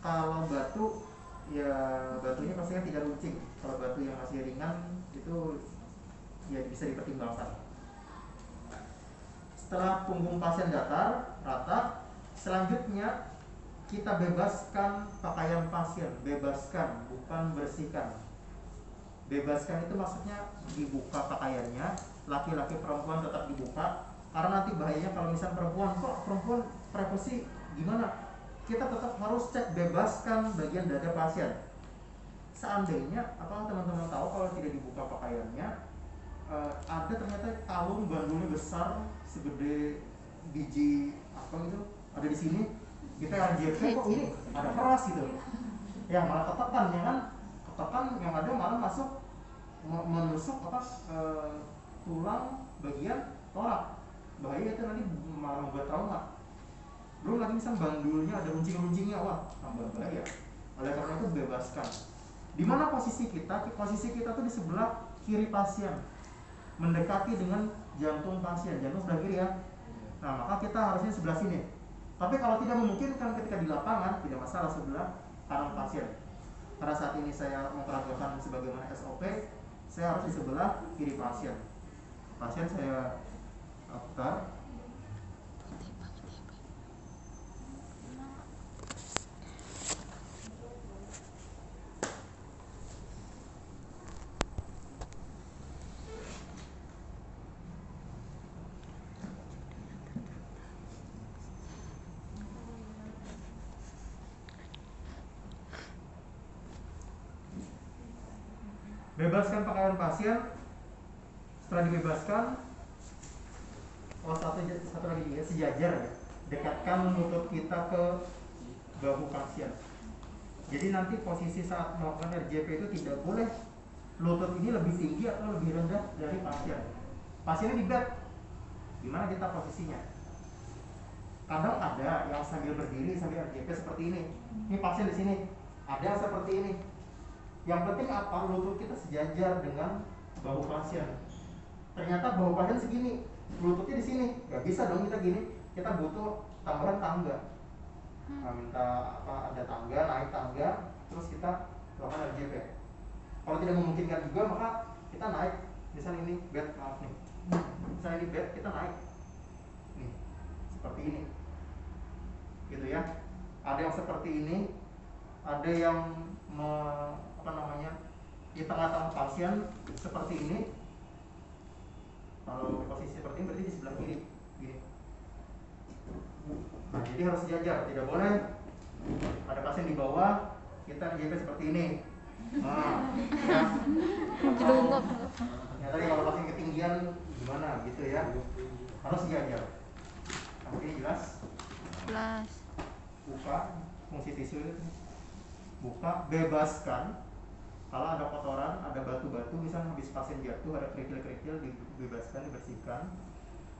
Kalau batu, ya batunya pastinya tidak runcing. Kalau batu yang masih ringan itu ya bisa dipertimbangkan. Setelah punggung pasien datar, rata, selanjutnya kita bebaskan pakaian pasien. Bebaskan, bukan bersihkan. Bebaskan itu maksudnya dibuka pakaiannya, laki-laki perempuan tetap dibuka. Karena nanti bahayanya kalau misalnya perempuan privasi gimana? Kita tetap harus cek, bebaskan bagian dada pasien. Seandainya, apakah teman-teman tahu kalau tidak dibuka pakaiannya, ada ternyata kalung bandulnya besar segede biji apa gitu ada di sini, kita RJP kok ini ada keras gitu, ya malah ketekan ya kan, ketekan yang ada malah masuk menusuk apa tulang bagian torak, bahaya itu, nanti malah membuat trauma. Belum lagi misalnya bandulnya ada runcing-runcingnya, wah tambah bahaya. Oleh karena itu bebaskan. Di mana posisi kita? Posisi kita tuh di sebelah kiri pasien, mendekati dengan jantung pasien, jantung sebelah kiri ya. Nah, maka kita harusnya sebelah sini. Tapi kalau tidak memungkinkan ketika di lapangan, tidak masalah sebelah kanan pasien. Karena saat ini saya memperagakan sebagaimana SOP, saya harus di sebelah kiri pasien. Pasien saya putar. Bebaskan pakaian pasien. Setelah dibebaskan, satu lagi ya, sejajar ya. Dekatkan lutut kita ke bahu pasien. Jadi nanti posisi saat melakukan RJP itu tidak boleh lutut ini lebih tinggi atau lebih rendah dari pasien. Pasiennya di bed, gimana kita posisinya? Kadang ada yang sambil berdiri sambil RJP seperti ini. Ini pasien di sini, ada yang seperti ini. Yang penting apa? Lutut kita sejajar dengan bahu pasien. Ternyata bahu pasien segini, lututnya di sini, nggak bisa dong kita gini. Kita butuh tambahan tangga. Nah, minta apa? Ada tangga, naik tangga, terus kita lakukan RJP. Kalau tidak memungkinkan juga, maka kita naik. Misalnya ini bed, maaf nih. Misalnya ini bed, kita naik. Nih, seperti ini. Gitu ya. Ada yang seperti ini, ada yang di tengah-tengah pasien seperti ini. Kalau posisi seperti ini berarti di sebelah kiri gini. Nah, jadi harus sejajar, tidak boleh ada pasien di bawah kita RJP seperti ini. Nah, ya. Ya tadi kalau pasien ketinggian gimana gitu ya, harus sejajar. Oke, jelas? Jelas. Buka fungsi tisu itu, buka, bebaskan. Kalau ada kotoran, ada batu-batu, misalnya habis pasien jatuh, ada kerikil-kerikil, dibebaskan, dibersihkan.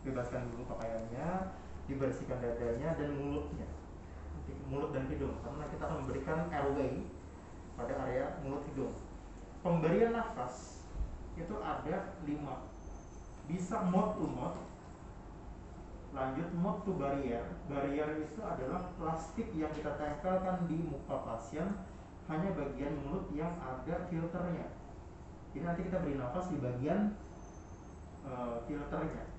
Bebaskan dulu pakaiannya, dibersihkan dadanya dan mulutnya, mulut dan hidung, karena kita akan memberikan airway pada area mulut hidung. Pemberian nafas itu ada 5, bisa mouth to mouth, lanjut mouth to barrier. Barrier itu adalah plastik yang kita tempelkan di muka pasien, hanya bagian mulut yang ada filternya. Jadi nanti kita beri nafas di bagian filternya.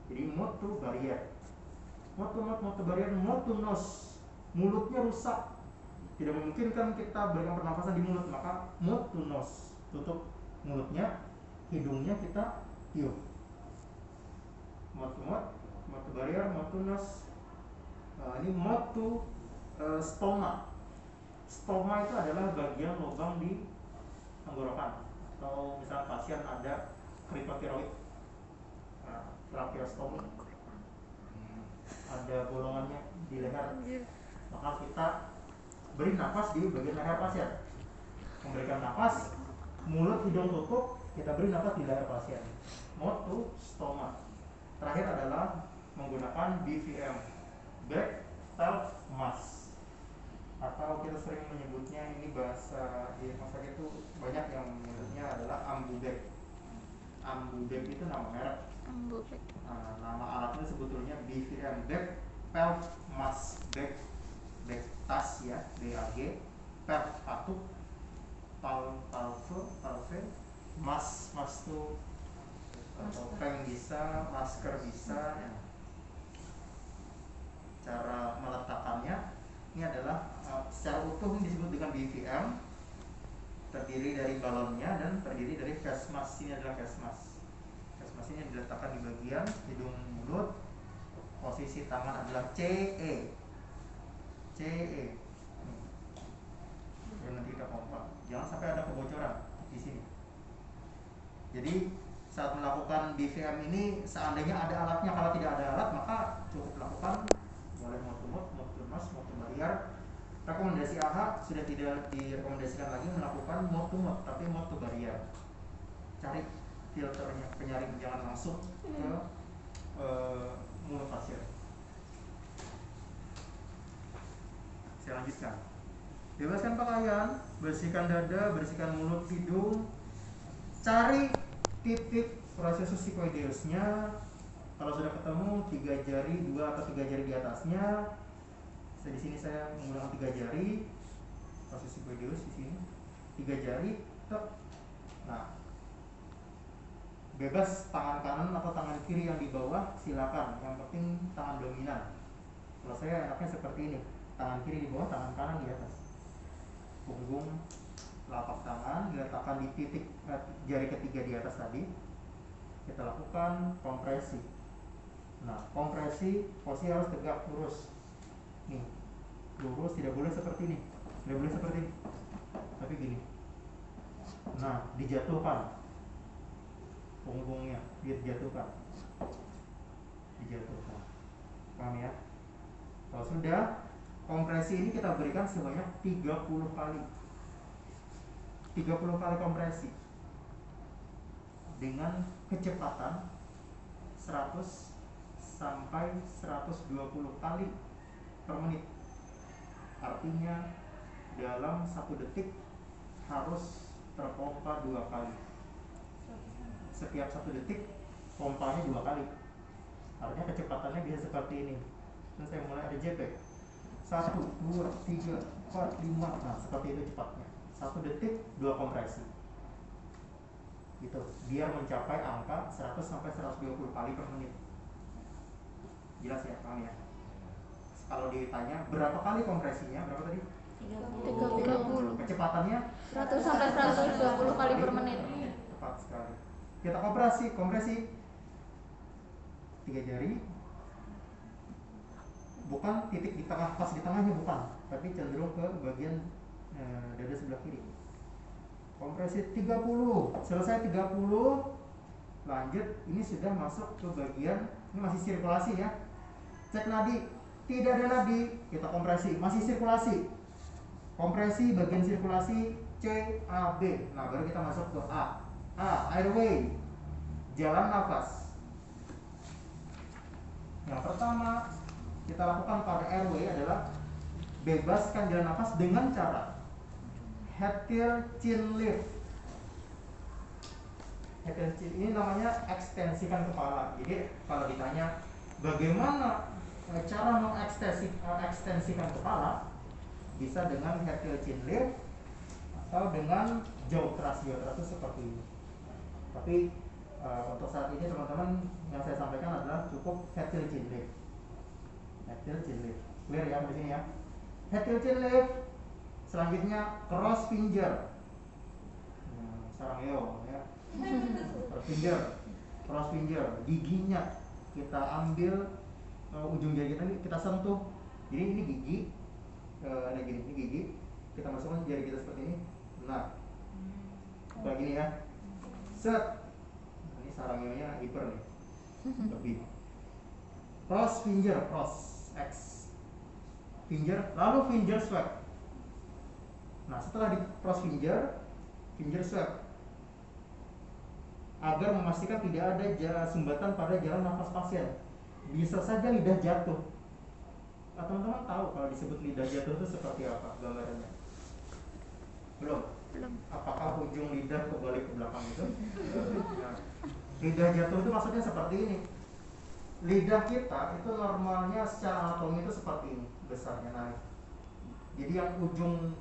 Jadi mouth to barrier, mouth to barrier, mouth to nose, mulutnya rusak, tidak memungkinkan kita berikan pernafasan di mulut, maka mouth to nose, tutup mulutnya, hidungnya kita tiup. Mouth to barrier, mouth to nose. Ini mouth to stoma. Stoma itu adalah bagian lubang di tenggorokan, atau misalnya pasien ada kripotiroid, tracheostomy, ada bolongannya di leher, maka kita beri nafas di bagian leher pasien. Memberikan nafas, mulut hidung tutup, kita beri nafas di leher pasien. Mouth to stoma. Terakhir adalah menggunakan BVM, back valve mask, atau kita sering menyebutnya, ini bahasa di rumah sakit itu banyak yang menyebutnya adalah Ambubek. Ambubek itu nama merek. Ambubek. Nama alatnya sebetulnya BVM, back valve mask, back tas ya, BAG, PERV batuk, palve, mas tuh topeng bisa, masker bisa. Cara meletakkannya ini adalah secara utuh ini disebut dengan BVM, terdiri dari balonnya dan terdiri dari face mask. Ini adalah face mask. Face mask ini diletakkan di bagian hidung mulut. Posisi tangan adalah CE. Dan nanti kita pompa. Jangan sampai ada kebocoran di sini. Jadi saat melakukan BVM ini, seandainya ada alatnya, kalau tidak ada alat maka cukup lakukan mulai mode nose, mode barrier. Rekomendasi AHA sudah tidak direkomendasikan lagi melakukan mode to mode, tapi mode to barrier. Cari filternya, penyaring, jangan langsung ke mulut pasien. Saya lanjutkan. Bebaskan pakaian, bersihkan dada, bersihkan mulut, hidung. Cari titik proses sikoideusnya. Kalau sudah ketemu 3 jari, 2 atau 3 jari di atasnya. Di sini saya menggunakan 3 jari. Proses sikoideus di sini 3 jari. Nah, bebas tangan kanan atau tangan kiri yang di bawah silakan. Yang penting tangan dominan. Kalau saya enaknya seperti ini, tangan kiri di bawah, tangan kanan di atas. Punggung, telapak tangan diletakkan di titik jari ketiga di atas tadi. Kita lakukan kompresi. Nah, kompresi posisi harus tegak lurus. Nih, lurus, tidak boleh seperti ini, tidak boleh seperti ini, tapi gini. Nah, dijatuhkan punggungnya, dijatuhkan. Paham ya? Kalau sudah, kompresi ini kita berikan sebanyak 30 kali. 30 kali kompresi dengan kecepatan 100 sampai 120 kali per menit. Artinya dalam 1 detik harus terpompa 2 kali. Setiap 1 detik pompanya 2 kali. Artinya kecepatannya bisa seperti ini. Terus saya mulai ada JP 1, 2, 3, 4, 5. Nah, seperti itu cepatnya. 1 detik 2 kompresi. Gitu. Biar mencapai angka 100 sampai 120 kali per menit. Jelas ya, paham ya? Kalau ditanya berapa kali kompresinya, berapa tadi? 30. Kecepatannya 100 sampai 120 kali per menit. Tepat sekali. Kita kompresi 3 jari. Bukan titik di tengah, pas di tengahnya bukan, tapi cenderung ke bagian dada sebelah kiri. Kompresi 30. Selesai 30. Lanjut, ini sudah masuk ke bagian, ini masih sirkulasi ya. Cek nadi, tidak ada nadi, kita kompresi, masih sirkulasi. Kompresi bagian sirkulasi CAB. Nah, baru kita masuk ke A. Airway, jalan nafas. Yang pertama kita lakukan pada airway adalah bebaskan jalan nafas dengan cara head till chin lift. Head till chin ini namanya ekstensikan kepala. Jadi kalau ditanya bagaimana cara mengekstensikan kepala, bisa dengan head till chin lift atau dengan jaw thrust. Jaw thrust itu seperti ini. Tapi untuk saat ini teman-teman yang saya sampaikan adalah cukup head till chin lift. Head till chin lift. Clear ya di sini ya. Head till chin lift. Selanjutnya cross finger. Sarang yo ya. Cross finger. Giginya kita ambil ujung jari kita sentuh. Jadi ini gigi. Ada gini, ini gigi. Kita masukkan jari kita seperti ini. Nah, kayak gini ya. Set. Ini sarang yo-nya hiper nih. Lebih. Cross finger, cross X finger, lalu finger swab. Nah, setelah di cross finger swab, agar memastikan tidak ada sumbatan pada jalan nafas pasien. Bisa saja lidah jatuh. Nah, teman-teman tahu kalau disebut lidah jatuh itu seperti apa gambarannya? Belum? Apakah ujung lidah kebalik ke belakang itu? Nah, lidah jatuh itu maksudnya seperti ini. Lidah kita itu normalnya secara anatomi itu seperti ini besarnya. Nah, Jadi yang ujung,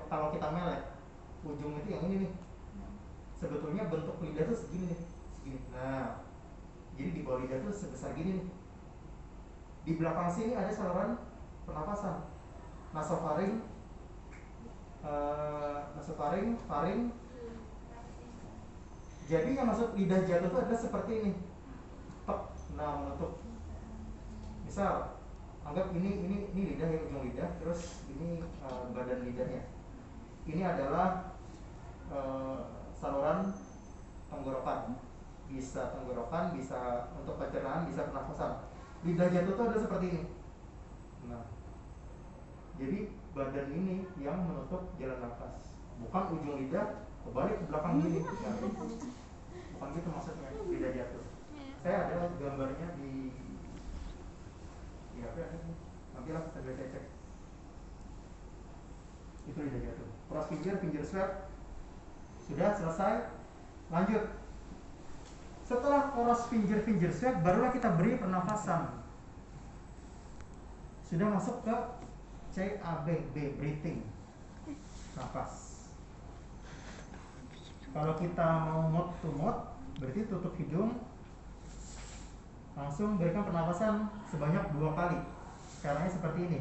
kalau kita melek, ujung itu yang ini nih. Sebetulnya bentuk lidah tuh segini nih, segini. Nah, jadi di bawah lidah tuh sebesar gini nih. Di belakang sini ada saluran pernapasan, nasofaring, faring. Jadi yang masuk lidah jatuh itu adalah seperti ini. Tek, nah menutup. Misal, anggap ini lidah ya, ujung lidah, terus ini badan lidahnya. Ini adalah saluran tenggorokan. Bisa tenggorokan, bisa untuk pencernaan, bisa pernafasan. Lidah jatuh itu adalah seperti ini. Nah, jadi badan ini yang menutup jalan nafas, bukan ujung lidah kebalik ke belakang gini. Nah, bukan gitu maksudnya lidah jatuh. Saya ada gambarnya di HP ada nih. Nantilah saya cek. Itu lidah jatuh. Cross finger swab sudah selesai. Lanjut. Setelah cross finger swab, barulah kita beri pernafasan. Sudah masuk ke CAB, breathing, nafas. Kalau kita mau mouth to mouth, berarti tutup hidung, langsung berikan pernapasan sebanyak 2 kali. Caranya seperti ini.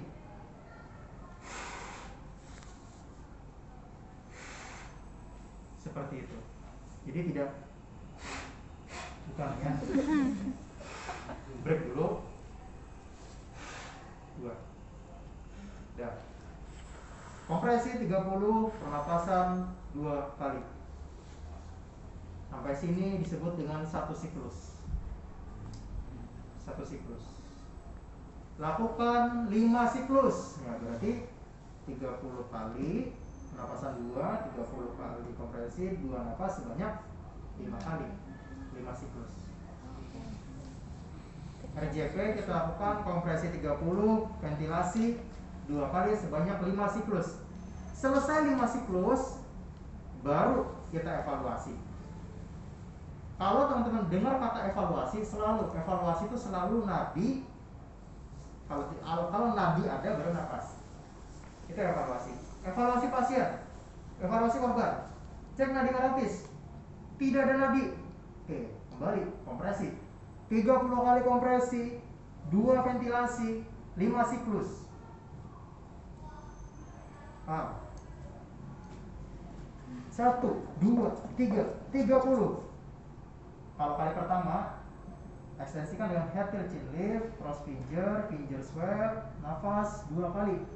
Seperti itu. Jadi tidak, bukan ya. Break dulu. 2. Dah. Kompresi 30, pernapasan 2 kali. Sampai sini disebut dengan 1 siklus. 1 siklus. Lakukan 5 siklus. Ya, berarti 30 kali pernapasan 2, 30 kali kompresi, 2 nafas sebanyak 5 kali. 5 siklus. RJP kita lakukan kompresi 30, ventilasi 2 kali sebanyak 5 siklus. Selesai 5 siklus, baru kita evaluasi. Kalau teman-teman dengar kata evaluasi, evaluasi itu selalu nadi. Kalau nadi ada, baru nafas. Itu evaluasi. Evaluasi pasien, evaluasi korban, cek nadi korotis, tidak ada nadi. Oke, kembali kompresi. 30 kali kompresi, 2 ventilasi, 5 siklus. 1, 2, 3, 30. Kalau kali pertama, ekstensikan dengan head till chin lift, cross finger swab, nafas 2 kali.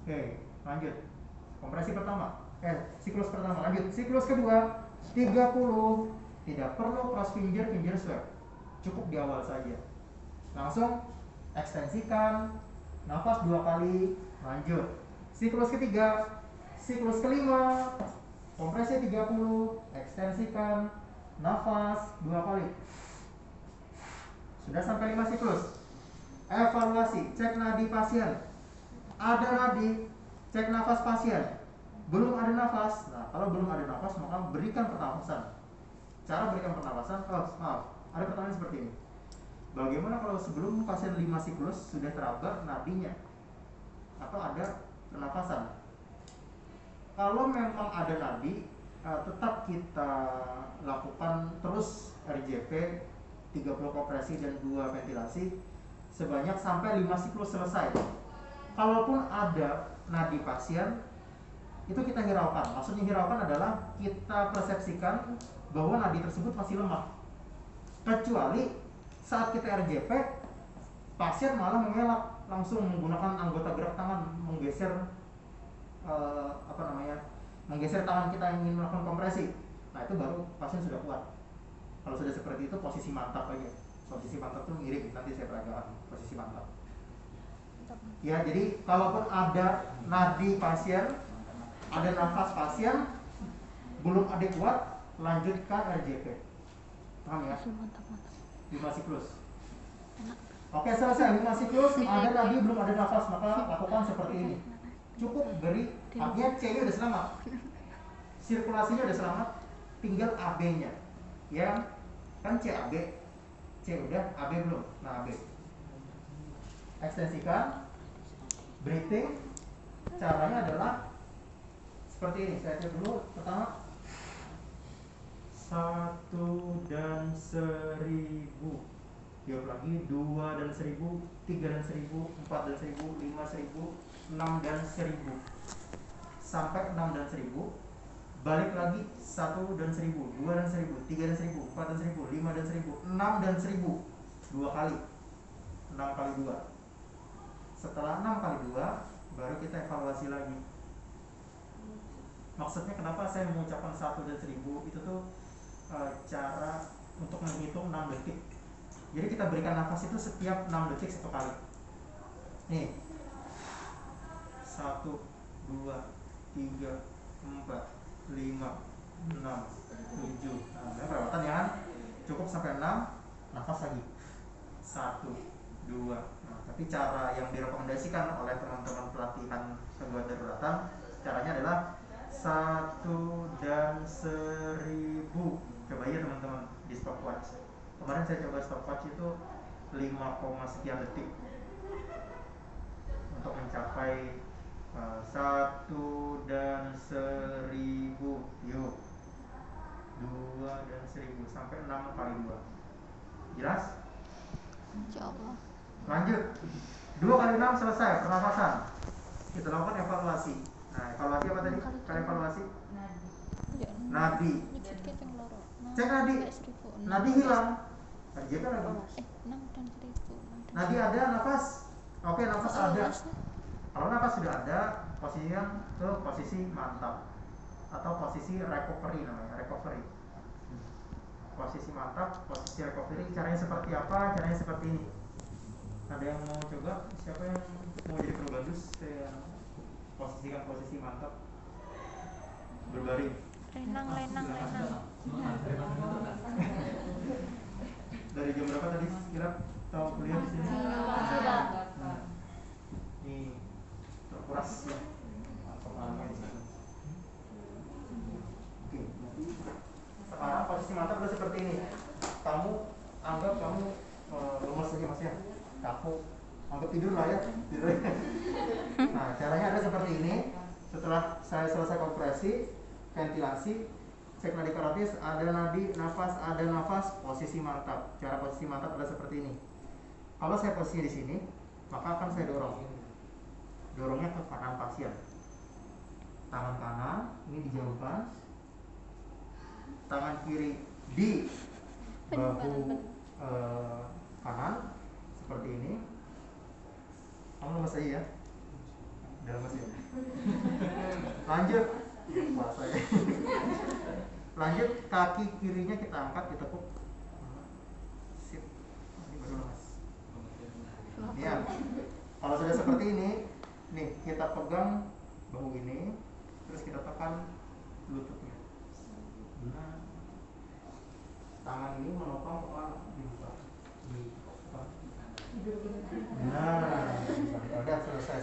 Oke, lanjut. Kompresi pertama, siklus pertama, lanjut. Siklus kedua, 30. Tidak perlu cross finger swab, cukup di awal saja. Langsung ekstensikan, nafas 2 kali, lanjut. Siklus ketiga, siklus kelima, kompresi 30, ekstensikan, nafas 2 kali. Sudah sampai 5 siklus. Evaluasi, cek nadi pasien. Ada nadi, cek nafas pasien. Belum ada nafas. Nah, kalau belum ada nafas, maka berikan pernafasan. Cara berikan pernapasan, ada pertanyaan seperti ini. Bagaimana kalau sebelum pasien 5 siklus sudah teraba nadinya atau ada pernapasan? Kalau memang ada nadi, tetap kita lakukan terus RJP 30 kompresi dan 2 ventilasi sebanyak sampai 5 siklus selesai. Kalaupun ada nadi pasien, itu kita hiraukan. Maksudnya hiraukan adalah kita persepsikan bahwa nadi tersebut masih lemah. Kecuali saat kita RJP, pasien malah mengelak, langsung menggunakan anggota gerak tangan, menggeser menggeser tangan kita yang ingin melakukan kompresi. Nah, itu baru pasien sudah kuat. Kalau sudah seperti itu, posisi mantap aja. Posisi mantap itu mirip, nanti saya peragakan posisi mantap. Ya, jadi kalaupun ada nadi pasien, ada nafas pasien, belum adekuat, lanjutkan RJP. Paham ya? 5 siklus. Oke, selesai 5 siklus, ada nadi, belum ada nafas, maka lakukan seperti ini. Cukup beri, artinya C-nya udah selamat, sirkulasinya udah selamat, tinggal AB-nya. Ya, kan CAB, C udah, AB belum. Nah, AB. ekstensikan. Breathing caranya adalah seperti ini. Saya cek dulu. Pertama, 1 dan 1000. Tiup lagi 2 dan 1000, 3 dan 1000, 4 dan 1000, 5 1000, 6 dan 1000. Sampai 6 dan 1000. Balik lagi 1 dan 1000, 2 dan 1000, 3 dan 1000, 4 dan 1000, 5 dan 1000, 6 dan 1000. 2 kali. 6 kali 2. Setelah 6 kali 2, baru kita evaluasi lagi. Maksudnya kenapa saya mengucapkan 1 dan 1000 itu tuh cara untuk menghitung 6 detik. Jadi kita berikan nafas itu setiap 6 detik 1 kali. Nih. 1, 2, 3, 4, 5, 6, 7. Nah, perawatan ya kan? Cukup sampai 6, nafas lagi. 1, 2. Nah, tapi cara yang direkomendasikan oleh teman-teman pelatihan gangguan daruratan, caranya adalah 1 dan 1000. Coba ya teman-teman di stopwatch. Kemarin saya coba stopwatch itu 5, sekian detik untuk mencapai 1 dan 1000. Yuk. 2 dan 1000 sampai 6 kali 2. Jelas? Insyaallah. Lanjut. 2 kali 6 selesai pernafasan. Kita lakukan evaluasi. Nah, evaluasi apa tadi? Kalian evaluasi? Nadi. Cek nadi. Nadi hilang. Nadi kan lagi. 6 dan 1000. Nadi ada, nafas. Oke, nafas ada. Kalau nafas sudah ada, posisikan ke posisi mantap atau posisi recovery namanya, recovery. Posisi mantap, posisi recovery. Caranya seperti apa? Caranya seperti ini. Ada yang mau coba? Siapa yang mau jadi kru gandus? Saya posisikan posisi mantap, berbaring. Lenang. Dari jam berapa tadi kira tahu kuliah di sini? Nah, ini terkuras ya pengalaman di sana. Oke, sekarang posisi mantap udah seperti ini. Kamu anggap kamu lemas aja mas ya, kaku, anggap tidur lah ya, tidur. Nah, caranya ada seperti ini. Setelah saya selesai kompresi, ventilasi, cek nadi korotis, ada nadi, ada nafas, posisi mantap. Cara posisi mantap adalah seperti ini. Kalau saya posisi di sini, maka akan saya dorong. Dorongnya ke kanan pasien. Tangan kanan ini dijauhkan. Tangan kiri di bahu kanan seperti ini. Kamu lemas aja ya. Udah lemas ya. Lanjut. Puasa ya. Lanjut, kaki kirinya kita angkat, ditekuk. Sip. Ini baru lemas. Ya. Kalau sudah seperti ini, nih kita pegang bahu ini, terus kita tekan lututnya. Nah, tangan ini menopang kepala, dibuka. Nah, udah selesai.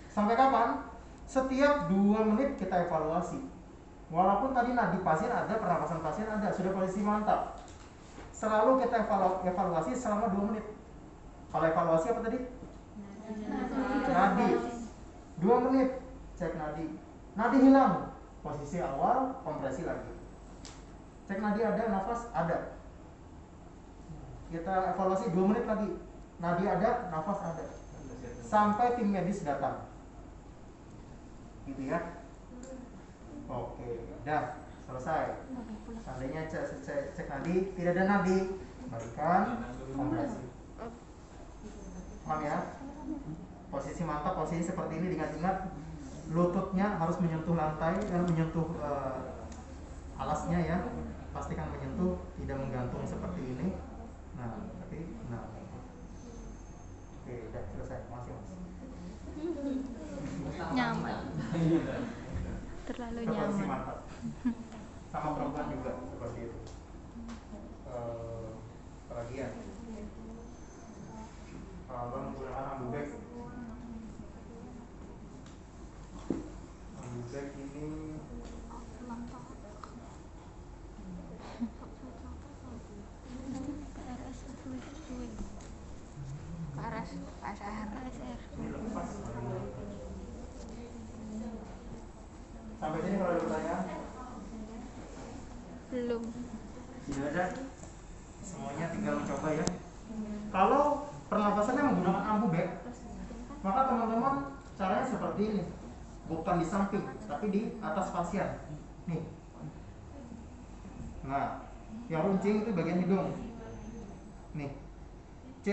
Sampai kapan? Setiap 2 menit kita evaluasi. Walaupun tadi nadi pasien ada, pernapasan pasien ada, sudah posisi mantap. Selalu kita evaluasi selama 2 menit. Kalau evaluasi apa tadi? Nadi. 2 menit cek nadi. Nadi hilang, posisi awal, kompresi lagi. Cek nadi ada, nafas ada. Kita evaluasi 2 menit lagi. Nadi ada, nafas ada. Sampai tim medis datang. Gitu ya. Oke, dah selesai. Seandainya cek nadi, tidak ada nadi, berikan kompresi. Paham ya? Posisi mantap, posisi seperti ini, diingat-ingat lututnya harus menyentuh lantai dan menyentuh alasnya ya. Pastikan menyentuh, tidak menggantung seperti ini. Nah, oke, udah selesai. Masih mas. Nyaman. Terlalu Itu posisi nyaman. mantap. Sama perempuan juga seperti itu. Apalagi ya? Kalau menggunakan ambubek. Ambubek ini KRS KSR. Ini lepas. Sampai sini kalau ada pertanyaan? Belum. Tidak ada. Semuanya tinggal mencoba ya. Kalau pernapasannya menggunakan ambu bag, maka teman-teman caranya seperti ini. Bukan di samping, tapi di atas pasien. Nih. Nah, yang runcing itu bagian hidung. Nih. C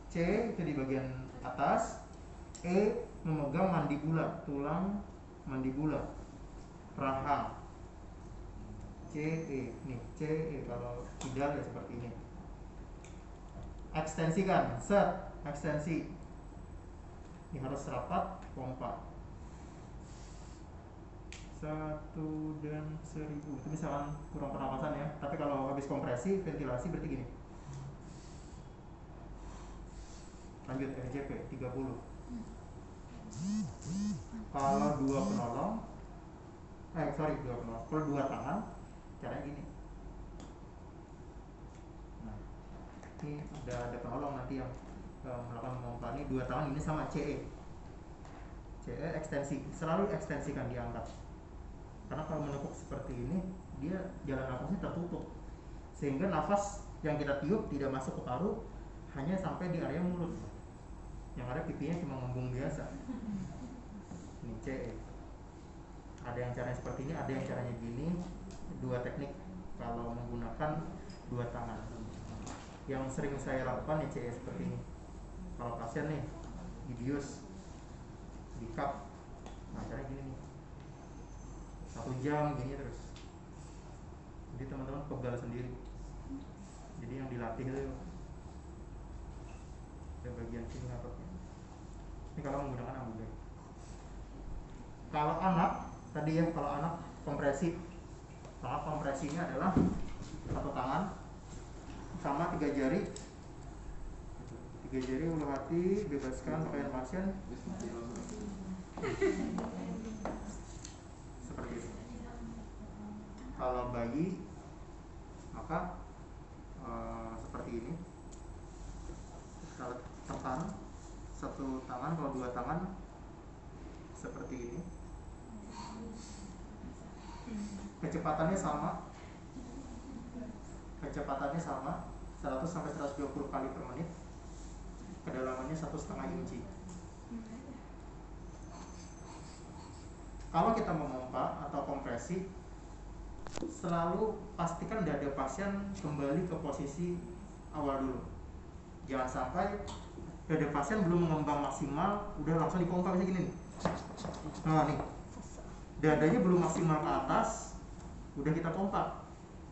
C itu di bagian atas. E memegang mandibula, tulang mandibula, rahang. Nih kalau tidak ya seperti ini. Ekstensikan, set, ekstensi. Ini harus rapat, pompa. 1 dan 1000. Itu misalkan kurang pernapasan ya. Tapi kalau habis kompresi, ventilasi berarti gini. Lanjut RJP 30. Kalau 2 penolong, kalau 2 tangan, caranya gini. Nah, ini ada penolong nanti yang melakukan pompa. Ini 2 tangan, ini sama CE ekstensi, selalu ekstensikan, diangkat. Karena kalau menepuk seperti ini, dia jalan nafasnya tertutup, sehingga nafas yang kita tiup tidak masuk ke paru, hanya sampai di area mulut. Yang ada pipinya cuma ngembung biasa. Ini CE. Ada yang caranya seperti ini, ada yang caranya gini. 2 teknik kalau menggunakan 2 tangan. Yang sering saya lakukan CE seperti ini. Kalau pasien nih dibius, di cup, nah caranya gini nih. 1 jam gini terus. Jadi teman-teman pegal sendiri. Jadi yang dilatih itu ada bagian sini ngapaknya. Ini kalau menggunakan ambu bag. Kalau anak tadi ya, kalau anak kompresi, maka kompresinya adalah 1 tangan sama 3 jari. 3 jari ulu hati, bebaskan pakaian pasien. Seperti itu. Kalau bayi, maka seperti ini. Kalau tekan 1 tangan, kalau 2 tangan seperti ini. Kecepatannya sama. 100 sampai 120 kali per menit. Kedalamannya 1,5 inci. Kalau kita memompa atau kompresi, selalu pastikan dada pasien kembali ke posisi awal dulu. Jangan sampai dada pasien belum mengembang maksimal, udah langsung dipompa kayak gini nih. Nah nih, dadanya belum maksimal ke atas, udah kita pompa.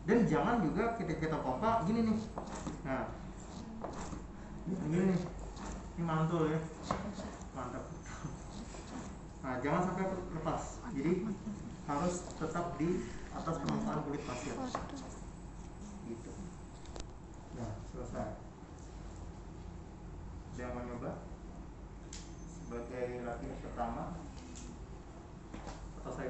Dan jangan juga kita pompa gini nih. Nah, ini nih, ini mantul ya, mantap. Nah, jangan sampai lepas. Jadi harus tetap di atas permukaan kulit pasien. Gitu. Nah, selesai. Ada yang mau nyoba sebagai latihan pertama, atau saya ulang?